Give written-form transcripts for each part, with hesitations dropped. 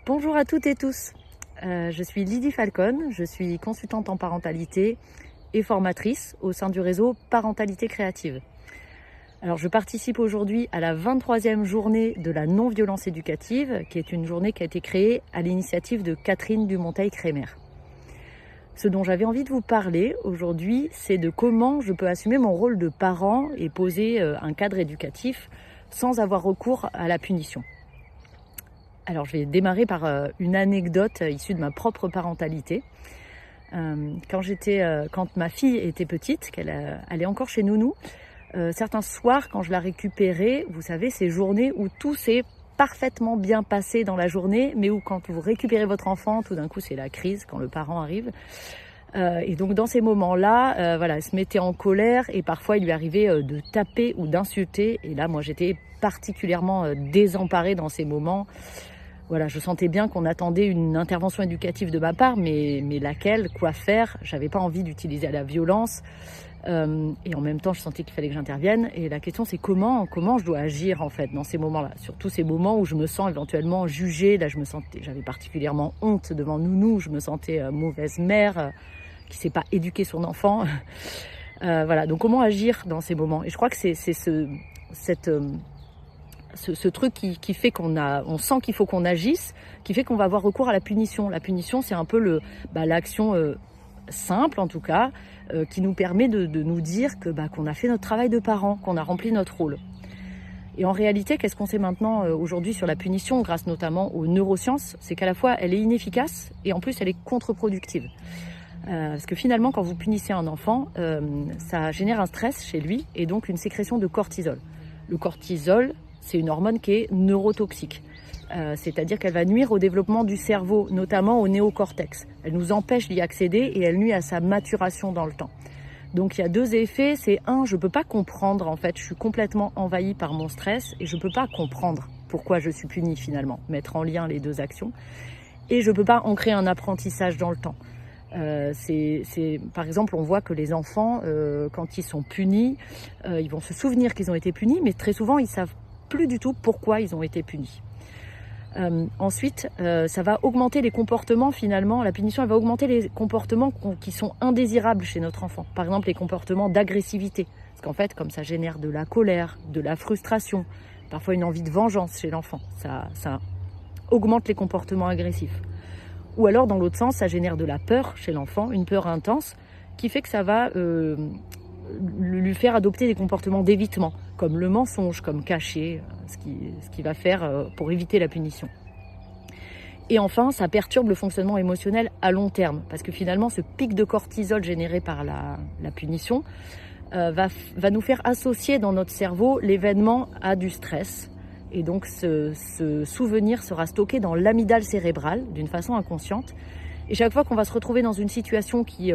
Bonjour à toutes et tous, je suis Lydie Falcon, je suis consultante en parentalité et formatrice au sein du réseau Parentalité Créative. Alors je participe aujourd'hui à la 23e journée de la non-violence éducative, qui est une journée qui a été créée à l'initiative de Catherine Dumonteil-Crémer. Ce dont j'avais envie de vous parler aujourd'hui, c'est de comment je peux assumer mon rôle de parent et poser un cadre éducatif sans avoir recours à la punition. Alors je vais démarrer par une anecdote issue de ma propre parentalité. Quand ma fille était petite, qu'elle allait encore chez Nounou, certains soirs quand je la récupérais, vous savez, ces journées où tout s'est parfaitement bien passé dans la journée, mais où quand vous récupérez votre enfant, tout d'un coup c'est la crise quand le parent arrive. Et donc dans ces moments-là, elle se mettait en colère et parfois il lui arrivait de taper ou d'insulter. Et là, moi j'étais particulièrement désemparée dans ces moments. Voilà, je sentais bien qu'on attendait une intervention éducative de ma part, mais laquelle, quoi faire? J'avais pas envie d'utiliser la violence. Et en même temps, je sentais qu'il fallait que j'intervienne. Et la question, c'est comment je dois agir en fait dans ces moments-là, surtout ces moments où je me sens éventuellement jugée. Là, j'avais particulièrement honte devant Nounou. Je me sentais mauvaise mère qui sait pas éduquer son enfant. Voilà. Donc, comment agir dans ces moments? Et je crois que c'est ce truc qui fait on sent qu'il faut qu'on agisse, qui fait qu'on va avoir recours à la punition. La punition, c'est un peu l'action simple en tout cas, qui nous permet de nous dire qu'on a fait notre travail de parent, qu'on a rempli notre rôle. Et en réalité, qu'est-ce qu'on sait maintenant aujourd'hui sur la punition, grâce notamment aux neurosciences? C'est qu'à la fois elle est inefficace et en plus elle est contre-productive. Parce que finalement, quand vous punissez un enfant, ça génère un stress chez lui et donc une sécrétion de cortisol. Le cortisol, c'est une hormone qui est neurotoxique. C'est-à-dire qu'elle va nuire au développement du cerveau, notamment au néocortex. Elle nous empêche d'y accéder et elle nuit à sa maturation dans le temps. Donc il y a deux effets. C'est un, je ne peux pas comprendre en fait, je suis complètement envahie par mon stress et je ne peux pas comprendre pourquoi je suis punie finalement, mettre en lien les deux actions. Et je ne peux pas ancrer un apprentissage dans le temps. Par exemple, on voit que les enfants, quand ils sont punis, ils vont se souvenir qu'ils ont été punis, mais très souvent, ils savent plus du tout pourquoi ils ont été punis. Ensuite, ça va augmenter les comportements finalement. La punition, elle va augmenter les comportements qui sont indésirables chez notre enfant. Par exemple, les comportements d'agressivité. Parce qu'en fait, comme ça génère de la colère, de la frustration, parfois une envie de vengeance chez l'enfant, ça augmente les comportements agressifs. Ou alors, dans l'autre sens, ça génère de la peur chez l'enfant, une peur intense, qui fait que ça va lui faire adopter des comportements d'évitement, comme le mensonge, comme cacher, ce qui va faire pour éviter la punition. Et enfin, ça perturbe le fonctionnement émotionnel à long terme, parce que finalement, ce pic de cortisol généré par la punition va nous faire associer dans notre cerveau l'événement à du stress. Et donc, ce souvenir sera stocké dans l'amygdale cérébrale d'une façon inconsciente. Et chaque fois qu'on va se retrouver dans une situation qui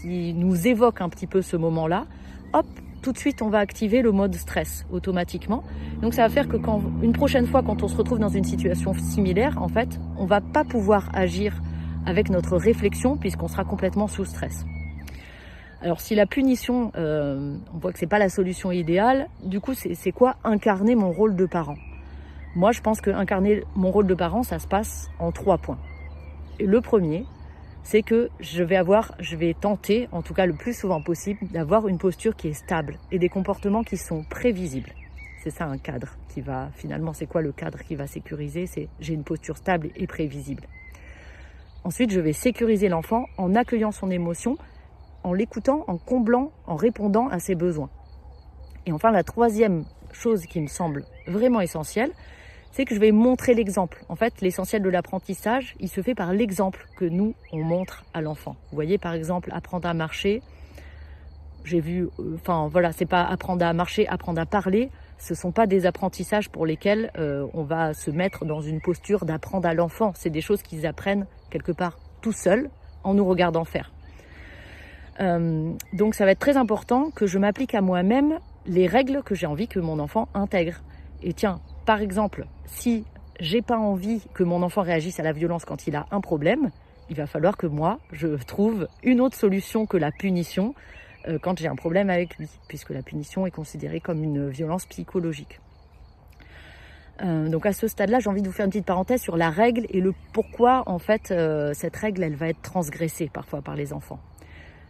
nous évoque un petit peu ce moment-là, hop, tout de suite, on va activer le mode stress automatiquement. Donc, ça va faire que une prochaine fois, quand on se retrouve dans une situation similaire, en fait, on va pas pouvoir agir avec notre réflexion puisqu'on sera complètement sous stress. Alors, si la punition, on voit que c'est pas la solution idéale, du coup, c'est quoi incarner mon rôle de parent? Moi, je pense que incarner mon rôle de parent, ça se passe en 3 points. Et le premier, c'est que je vais tenter, en tout cas le plus souvent possible, d'avoir une posture qui est stable et des comportements qui sont prévisibles. C'est ça un cadre finalement, c'est quoi le cadre qui va sécuriser? C'est j'ai une posture stable et prévisible. Ensuite, je vais sécuriser l'enfant en accueillant son émotion, en l'écoutant, en comblant, en répondant à ses besoins. Et enfin, la troisième chose qui me semble vraiment essentielle, c'est que je vais montrer l'exemple. En fait, l'essentiel de l'apprentissage, il se fait par l'exemple que nous, on montre à l'enfant. Vous voyez, par exemple, apprendre à marcher. C'est pas apprendre à marcher, apprendre à parler. Ce sont pas des apprentissages pour lesquels on va se mettre dans une posture d'apprendre à l'enfant. C'est des choses qu'ils apprennent quelque part tout seuls en nous regardant faire. Donc, ça va être très important que je m'applique à moi-même les règles que j'ai envie que mon enfant intègre. Et tiens, par exemple, si j'ai pas envie que mon enfant réagisse à la violence quand il a un problème, il va falloir que moi, je trouve une autre solution que la punition quand j'ai un problème avec lui, puisque la punition est considérée comme une violence psychologique. Donc à ce stade-là, j'ai envie de vous faire une petite parenthèse sur la règle et le pourquoi en fait cette règle elle va être transgressée parfois par les enfants.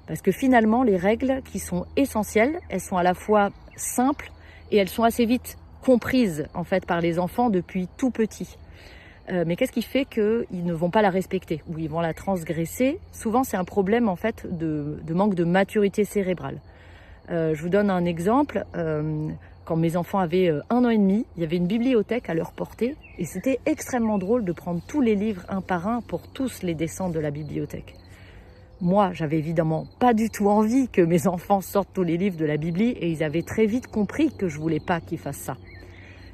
Parce que finalement les règles qui sont essentielles, elles sont à la fois simples et elles sont assez vite comprises en fait par les enfants depuis tout petit. Mais qu'est-ce qui fait qu'ils ne vont pas la respecter ou ils vont la transgresser? Souvent c'est un problème en fait de manque de maturité cérébrale. Je vous donne un exemple. Quand mes enfants avaient 1 an et demi, il y avait une bibliothèque à leur portée et c'était extrêmement drôle de prendre tous les livres un par un pour tous les descendre de la bibliothèque. Moi, j'avais évidemment pas du tout envie que mes enfants sortent tous les livres de la Bibli et ils avaient très vite compris que je voulais pas qu'ils fassent ça.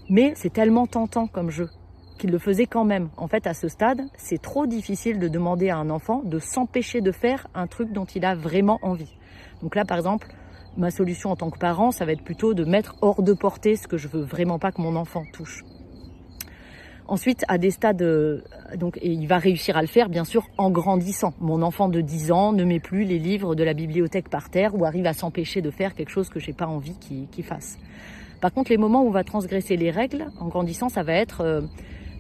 Mais c'est tellement tentant comme jeu qu'ils le faisaient quand même. En fait, à ce stade, c'est trop difficile de demander à un enfant de s'empêcher de faire un truc dont il a vraiment envie. Donc là, par exemple, ma solution en tant que parent, ça va être plutôt de mettre hors de portée ce que je veux vraiment pas que mon enfant touche. Ensuite, à des stades, et il va réussir à le faire, bien sûr, en grandissant. Mon enfant de 10 ans ne met plus les livres de la bibliothèque par terre ou arrive à s'empêcher de faire quelque chose que j'ai pas envie qu'il fasse. Par contre, les moments où on va transgresser les règles, en grandissant, ça va être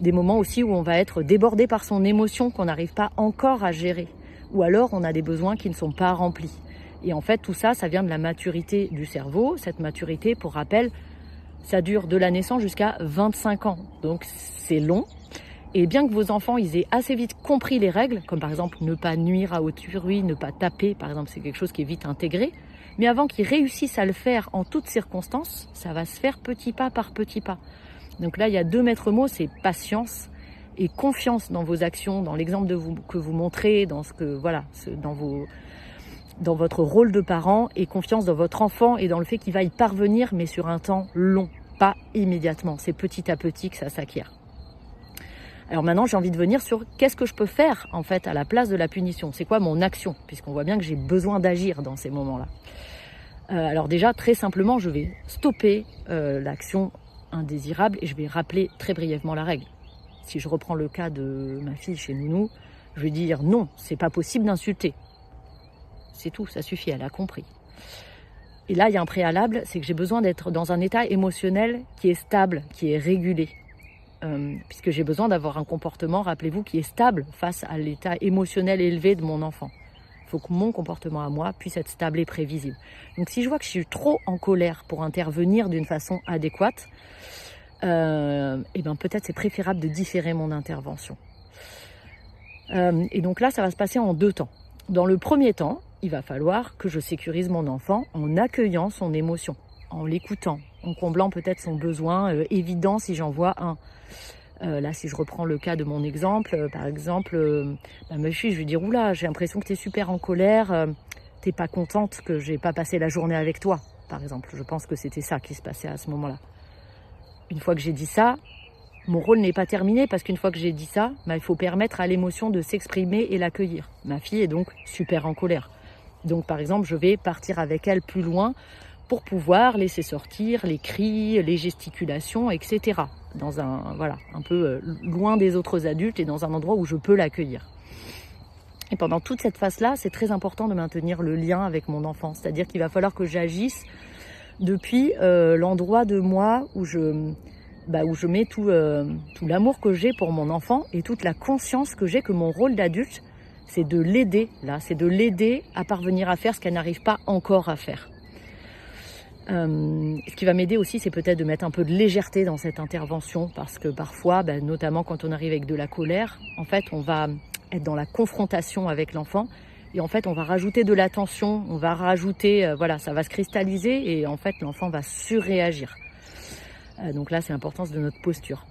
des moments aussi où on va être débordé par son émotion qu'on n'arrive pas encore à gérer. Ou alors, on a des besoins qui ne sont pas remplis. Et en fait, tout ça, ça vient de la maturité du cerveau. Cette maturité, pour rappel, ça dure de la naissance jusqu'à 25 ans. Donc, c'est long. Et bien que vos enfants, ils aient assez vite compris les règles, comme par exemple ne pas nuire à autrui, ne pas taper, par exemple, c'est quelque chose qui est vite intégré. Mais avant qu'ils réussissent à le faire en toutes circonstances, ça va se faire petit pas par petit pas. Donc là, il y a 2 maîtres mots, c'est patience et confiance dans vos actions, dans l'exemple que vous montrez, dans ce que, voilà, dans votre rôle de parent et confiance dans votre enfant et dans le fait qu'il va y parvenir, mais sur un temps long, pas immédiatement. C'est petit à petit que ça s'acquiert. Alors maintenant, j'ai envie de venir sur qu'est-ce que je peux faire en fait à la place de la punition. C'est quoi mon action? Puisqu'on voit bien que j'ai besoin d'agir dans ces moments-là. Alors déjà, très simplement, je vais stopper l'action indésirable et je vais rappeler très brièvement la règle. Si je reprends le cas de ma fille chez Nounou, je vais dire non, c'est pas possible d'insulter. C'est tout, ça suffit, elle a compris. Et là, il y a un préalable, c'est que j'ai besoin d'être dans un état émotionnel qui est stable, qui est régulé. Puisque j'ai besoin d'avoir un comportement, rappelez-vous, qui est stable face à l'état émotionnel élevé de mon enfant. Il faut que mon comportement à moi puisse être stable et prévisible. Donc si je vois que je suis trop en colère pour intervenir d'une façon adéquate, peut-être c'est préférable de différer mon intervention. Et donc là, ça va se passer en 2 temps. Dans le premier temps, il va falloir que je sécurise mon enfant en accueillant son émotion, en l'écoutant, en comblant peut-être son besoin évident si j'en vois un. Là, si je reprends le cas de mon exemple, par exemple, ma fille, je vais dire « Oula, j'ai l'impression que tu es super en colère, t'es pas contente que j'ai pas passé la journée avec toi », par exemple. Je pense que c'était ça qui se passait à ce moment-là. Une fois que j'ai dit ça, mon rôle n'est pas terminé parce qu'une fois que j'ai dit ça, il faut permettre à l'émotion de s'exprimer et l'accueillir. Ma fille est donc super en colère. Donc, par exemple, je vais partir avec elle plus loin pour pouvoir laisser sortir les cris, les gesticulations, etc. Dans un peu loin des autres adultes et dans un endroit où je peux l'accueillir. Et pendant toute cette phase-là, c'est très important de maintenir le lien avec mon enfant. C'est-à-dire qu'il va falloir que j'agisse depuis l'endroit de moi où je mets tout l'amour que j'ai pour mon enfant et toute la conscience que j'ai que mon rôle d'adulte, c'est de l'aider, c'est de l'aider à parvenir à faire ce qu'elle n'arrive pas encore à faire. Ce qui va m'aider aussi, c'est peut-être de mettre un peu de légèreté dans cette intervention, parce que parfois, notamment quand on arrive avec de la colère, en fait, on va être dans la confrontation avec l'enfant, et en fait, on va rajouter de la tension, on va rajouter, ça va se cristalliser, et en fait, l'enfant va surréagir. Donc là, c'est l'importance de notre posture.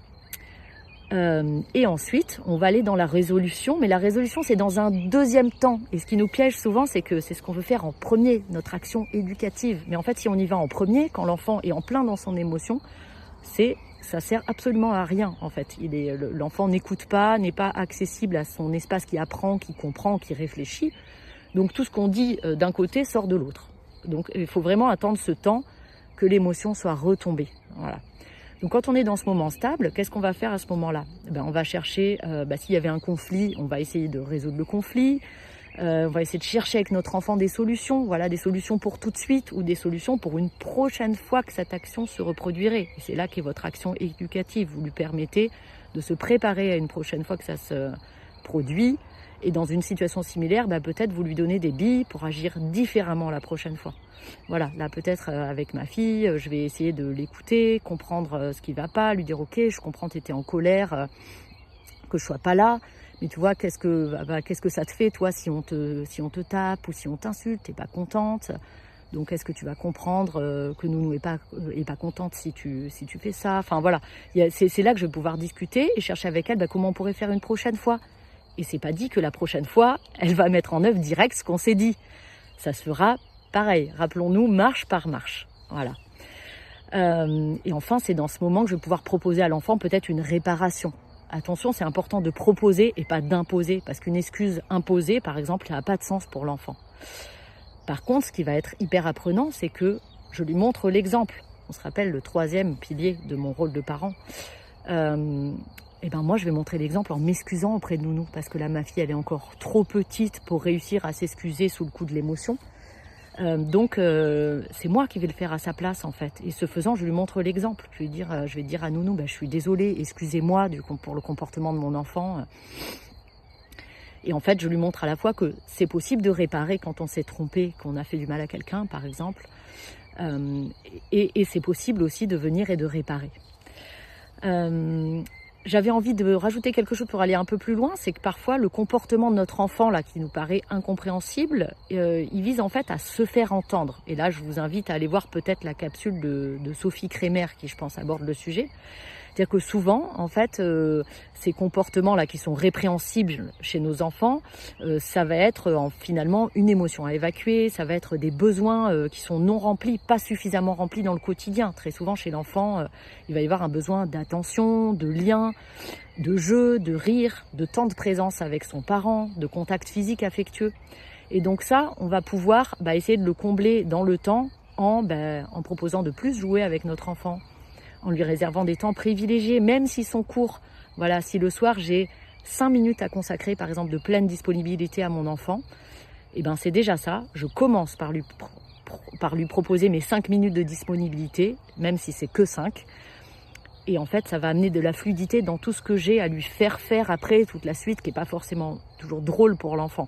Et ensuite, on va aller dans la résolution, mais la résolution, c'est dans un 2e temps. Et ce qui nous piège souvent, c'est que c'est ce qu'on veut faire en premier, notre action éducative. Mais en fait, si on y va en premier, quand l'enfant est en plein dans son émotion, ça sert absolument à rien, en fait. L'enfant n'écoute pas, n'est pas accessible à son espace qui apprend, qui comprend, qui réfléchit. Donc, tout ce qu'on dit d'un côté sort de l'autre. Donc, il faut vraiment attendre ce temps que l'émotion soit retombée. Voilà. Donc quand on est dans ce moment stable, qu'est-ce qu'on va faire à ce moment-là? On va chercher, s'il y avait un conflit, on va essayer de résoudre le conflit. On va essayer de chercher avec notre enfant des solutions, voilà, des solutions pour tout de suite ou des solutions pour une prochaine fois que cette action se reproduirait. Et c'est là qu'est votre action éducative. Vous lui permettez de se préparer à une prochaine fois que ça se produit. Et dans une situation similaire, peut-être vous lui donnez des billes pour agir différemment la prochaine fois. Voilà, là peut-être avec ma fille, je vais essayer de l'écouter, comprendre ce qui ne va pas, lui dire « Ok, je comprends, tu étais en colère, que je ne sois pas là, mais tu vois, qu'est-ce que ça te fait, toi, si on te tape ou si on t'insulte, tu n'es pas contente. Donc est-ce que tu vas comprendre que Nounou est pas contente si tu fais ça ?» Enfin voilà, c'est là que je vais pouvoir discuter et chercher avec elle comment on pourrait faire une prochaine fois. Et c'est pas dit que la prochaine fois, elle va mettre en œuvre direct ce qu'on s'est dit. Ça se fera pareil. Rappelons-nous, marche par marche. Voilà. Et enfin, c'est dans ce moment que je vais pouvoir proposer à l'enfant peut-être une réparation. Attention, c'est important de proposer et pas d'imposer. Parce qu'une excuse imposée, par exemple, ça n'a pas de sens pour l'enfant. Par contre, ce qui va être hyper apprenant, c'est que je lui montre l'exemple. On se rappelle le 3e pilier de mon rôle de parent. Moi, je vais montrer l'exemple en m'excusant auprès de Nounou. Parce que là, ma fille, elle est encore trop petite pour réussir à s'excuser sous le coup de l'émotion. Donc, c'est moi qui vais le faire à sa place, en fait. Et ce faisant, je lui montre l'exemple. Je vais dire à Nounou, je suis désolée, excusez-moi pour le comportement de mon enfant. Et en fait, je lui montre à la fois que c'est possible de réparer quand on s'est trompé, qu'on a fait du mal à quelqu'un, par exemple. Et c'est possible aussi de venir et de réparer. J'avais envie de rajouter quelque chose pour aller un peu plus loin, c'est que parfois le comportement de notre enfant là qui nous paraît incompréhensible, il vise en fait à se faire entendre. Et là, je vous invite à aller voir peut-être la capsule de Sophie Kremer qui, je pense, aborde le sujet. C'est-à-dire que souvent, en fait, ces comportements-là qui sont répréhensibles chez nos enfants, ça va être finalement une émotion à évacuer, ça va être des besoins qui sont non remplis, pas suffisamment remplis dans le quotidien. Très souvent, chez l'enfant, il va y avoir un besoin d'attention, de lien, de jeu, de rire, de temps de présence avec son parent, de contact physique affectueux. Et donc ça, on va pouvoir essayer de le combler dans le temps en proposant de plus jouer avec notre enfant, en lui réservant des temps privilégiés, même s'ils sont courts. Voilà, si le soir j'ai 5 minutes à consacrer, par exemple, de pleine disponibilité à mon enfant, c'est déjà ça. Je commence par lui proposer mes 5 minutes de disponibilité, même si c'est que 5. Et en fait, ça va amener de la fluidité dans tout ce que j'ai à lui faire faire après, toute la suite, qui n'est pas forcément toujours drôle pour l'enfant.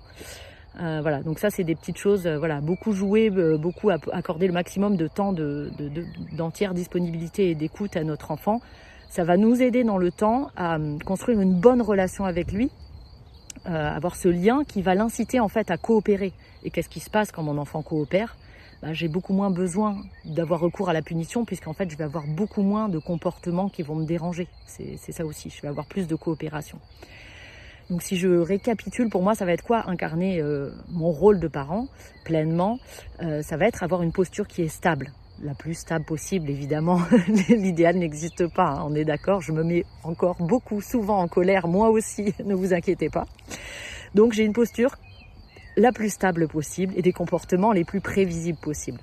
Voilà, donc ça c'est des petites choses, beaucoup jouer, beaucoup accorder le maximum de temps d'entière disponibilité et d'écoute à notre enfant. Ça va nous aider dans le temps à construire une bonne relation avec lui, avoir ce lien qui va l'inciter en fait à coopérer. Et qu'est-ce qui se passe quand mon enfant coopère ? J'ai beaucoup moins besoin d'avoir recours à la punition puisqu'en fait je vais avoir beaucoup moins de comportements qui vont me déranger. C'est ça aussi, je vais avoir plus de coopération. Donc si je récapitule, pour moi, ça va être quoi incarner mon rôle de parent pleinement. Ça va être avoir une posture qui est stable, la plus stable possible, évidemment. L'idéal n'existe pas, hein, on est d'accord. Je me mets encore souvent en colère, moi aussi, ne vous inquiétez pas. Donc j'ai une posture la plus stable possible et des comportements les plus prévisibles possibles.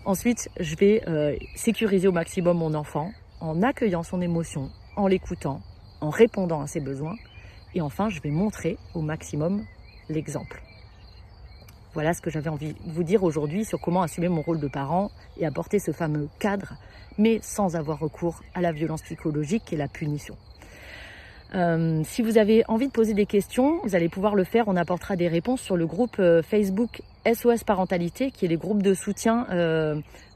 Ensuite, je vais sécuriser au maximum mon enfant en accueillant son émotion, en l'écoutant, en répondant à ses besoins. Et enfin, je vais montrer au maximum l'exemple. Voilà ce que j'avais envie de vous dire aujourd'hui sur comment assumer mon rôle de parent et apporter ce fameux cadre, mais sans avoir recours à la violence psychologique et la punition. Si vous avez envie de poser des questions, vous allez pouvoir le faire. On apportera des réponses sur le groupe Facebook SOS Parentalité, qui est les groupes de soutien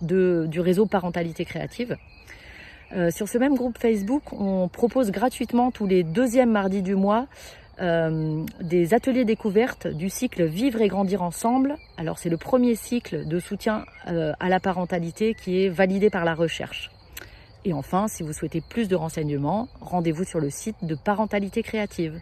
du réseau Parentalité Créative. Sur ce même groupe Facebook, on propose gratuitement tous les 2e mardis du mois des ateliers découvertes du cycle Vivre et grandir ensemble. Alors c'est le premier cycle de soutien à la parentalité qui est validé par la recherche. Et enfin, si vous souhaitez plus de renseignements, rendez-vous sur le site de Parentalité Créative.